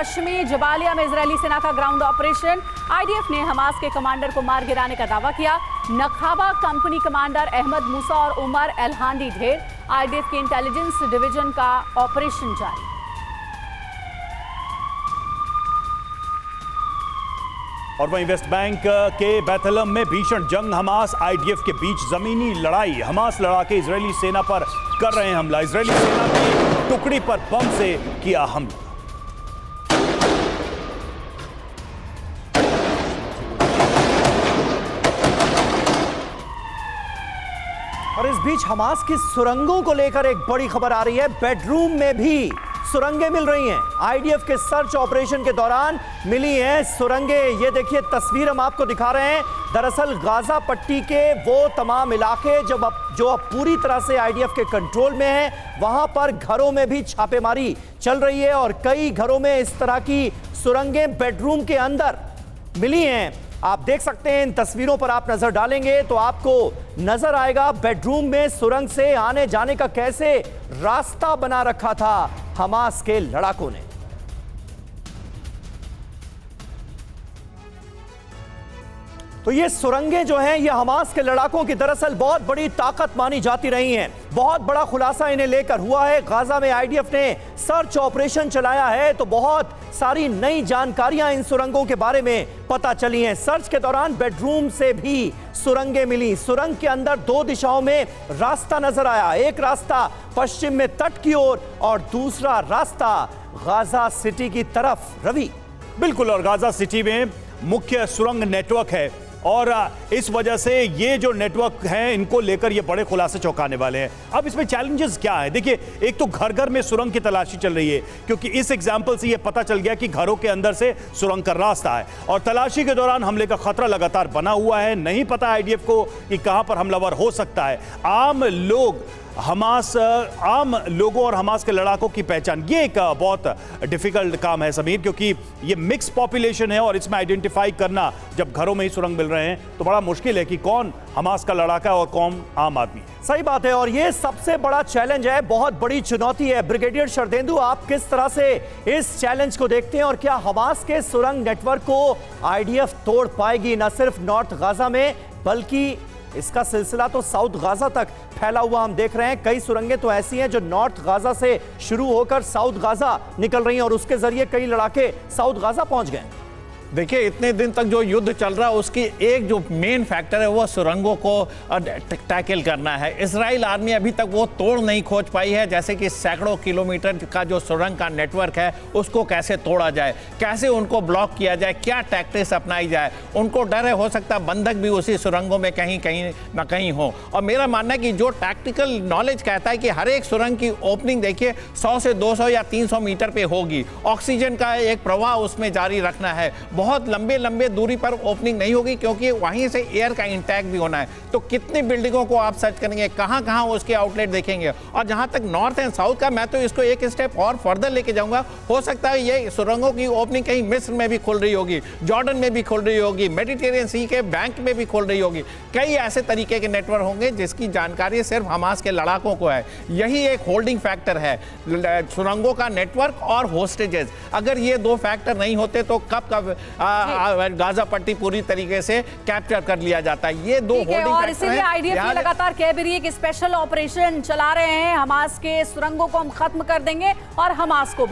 पश्चिमी जबालिया में इजरायली सेना का ग्राउंड ऑपरेशन। आईडीएफ ने हमास के कमांडर को मार गिराने का दावा किया। नखाबा कंपनी कमांडर अहमद मूसा और उमर एलहांडी ढेर। आईडीएफ के इंटेलिजेंस डिवीजन का ऑपरेशन जारी। और वहीं वेस्ट बैंक के बैथलहम में भीषण जंग, हमास आईडीएफ के बीच जमीनी लड़ाई। हमास लड़ाके इजरायली सेना पर कर रहे हैं हमला। इजरायली सेना की टुकड़ी पर बम से किया हमला। और इस बीच हमास की सुरंगों को लेकर एक बड़ी खबर आ रही है। बेडरूम में भी सुरंगें मिल रही हैं। आईडीएफ के सर्च ऑपरेशन के दौरान मिली हैं सुरंगें। ये देखिए तस्वीर हम आपको दिखा रहे हैं। दरअसल गाजा पट्टी के वो तमाम इलाके जो अब पूरी तरह से आईडीएफ के कंट्रोल में हैं, वहां पर घरों में भी छापेमारी चल रही है और कई घरों में इस तरह की सुरंगें बेडरूम के अंदर मिली हैं। आप देख सकते हैं, इन तस्वीरों पर आप नजर डालेंगे तो आपको नजर आएगा बेडरूम में सुरंग से आने जाने का कैसे रास्ता बना रखा था हमास के लड़ाकों ने। तो ये सुरंगें जो हैं, ये हमास के लड़ाकों की दरअसल बहुत बड़ी ताकत मानी जाती रही हैं। बहुत बड़ा खुलासा इन्हें लेकर हुआ है। गाजा में आईडीएफ ने सर्च ऑपरेशन चलाया है तो बहुत सारी नई जानकारियां इन सुरंगों के बारे में पता चली हैं। सर्च के दौरान बेडरूम से भी सुरंगें मिली। सुरंग के अंदर दो दिशाओं में रास्ता नजर आया। एक रास्ता पश्चिम में तट की ओर और दूसरा रास्ता गाजा सिटी की तरफ। रवि, बिल्कुल, और गाजा सिटी में मुख्य सुरंग नेटवर्क है और इस वजह से ये जो नेटवर्क हैं इनको लेकर ये बड़े खुलासे चौंकाने वाले हैं। अब इसमें चैलेंजेस क्या है? देखिए, एक तो घर घर में सुरंग की तलाशी चल रही है, क्योंकि इस एग्जाम्पल से ये पता चल गया कि घरों के अंदर से सुरंग का रास्ता है और तलाशी के दौरान हमले का खतरा लगातार बना हुआ है। नहीं पता आईडीएफ को कि कहां पर हमलावर हो सकता है। आम लोगों और हमास के लड़ाकों की पहचान, ये एक बहुत डिफिकल्ट काम है समीर, क्योंकि ये मिक्स पॉपुलेशन है और इसमें आइडेंटिफाई करना, जब घरों में ही सुरंग मिल रहे हैं तो बड़ा मुश्किल है कि कौन हमास का लड़ाका और कौन आम आदमी है। सही बात है और ये सबसे बड़ा चैलेंज है, बहुत बड़ी चुनौती है। ब्रिगेडियर शरदेंदु, आप किस तरह से इस चैलेंज को देखते हैं और क्या हमास के सुरंग नेटवर्क को आईडीएफ तोड़ पाएगी? न सिर्फ नॉर्थ गाजा में बल्कि इसका सिलसिला तो साउथ गाजा तक फैला हुआ हम देख रहे हैं। कई सुरंगें तो ऐसी हैं जो नॉर्थ गाजा से शुरू होकर साउथ गाजा निकल रही हैं और उसके जरिए कई लड़ाके साउथ गाजा पहुंच गए। देखिए, इतने दिन तक जो युद्ध चल रहा है उसकी एक जो मेन फैक्टर है वो सुरंगों को टैकल करना है। इजराइल आर्मी अभी तक वो तोड़ नहीं खोज पाई है, जैसे कि सैकड़ों किलोमीटर का जो सुरंग का नेटवर्क है उसको कैसे तोड़ा जाए, कैसे उनको ब्लॉक किया जाए, क्या टैक्टिक्स अपनाई जाए। उनको डर है हो सकता है बंधक भी उसी सुरंगों में कहीं कहीं ना कहीं हो। और मेरा मानना है कि जो टैक्टिकल नॉलेज कहता है कि हर एक सुरंग की ओपनिंग देखिए 100 से 200 या 300 मीटर पे होगी। ऑक्सीजन का एक प्रवाह उसमें जारी रखना है। बहुत लंबे दूरी पर ओपनिंग नहीं होगी क्योंकि वहीं से एयर का इंटैक भी होना है। तो कितनी बिल्डिंगों को आप सर्च करेंगे, कहां उसके आउटलेट देखेंगे। और जहां तक नॉर्थ एंड साउथ का, मैं तो इसको एक स्टेप और फर्दर लेके जाऊंगा। हो सकता है ये सुरंगों की ओपनिंग कहीं मिस्र में भी खुल रही होगी, जॉर्डन में भी खुल रही होगी, मेडिटेरियन सी के बैंक में भी खुल रही होगी। कई ऐसे तरीके के नेटवर्क होंगे जिसकी जानकारी सिर्फ हमास के लड़ाकों को है। यही एक होल्डिंग फैक्टर है, सुरंगों का नेटवर्क और होस्टेजेस। अगर ये दो फैक्टर नहीं होते तो कब गाजा पट्टी पूरी तरीके से कैप्चर कर लिया जाता है। ये दो होल्डिंग और इसीलिए आईडीएफ ये लगातार कह भी रही है कि स्पेशल ऑपरेशन चला रहे हैं, हमास के सुरंगों को हम खत्म कर देंगे और हमास को भी।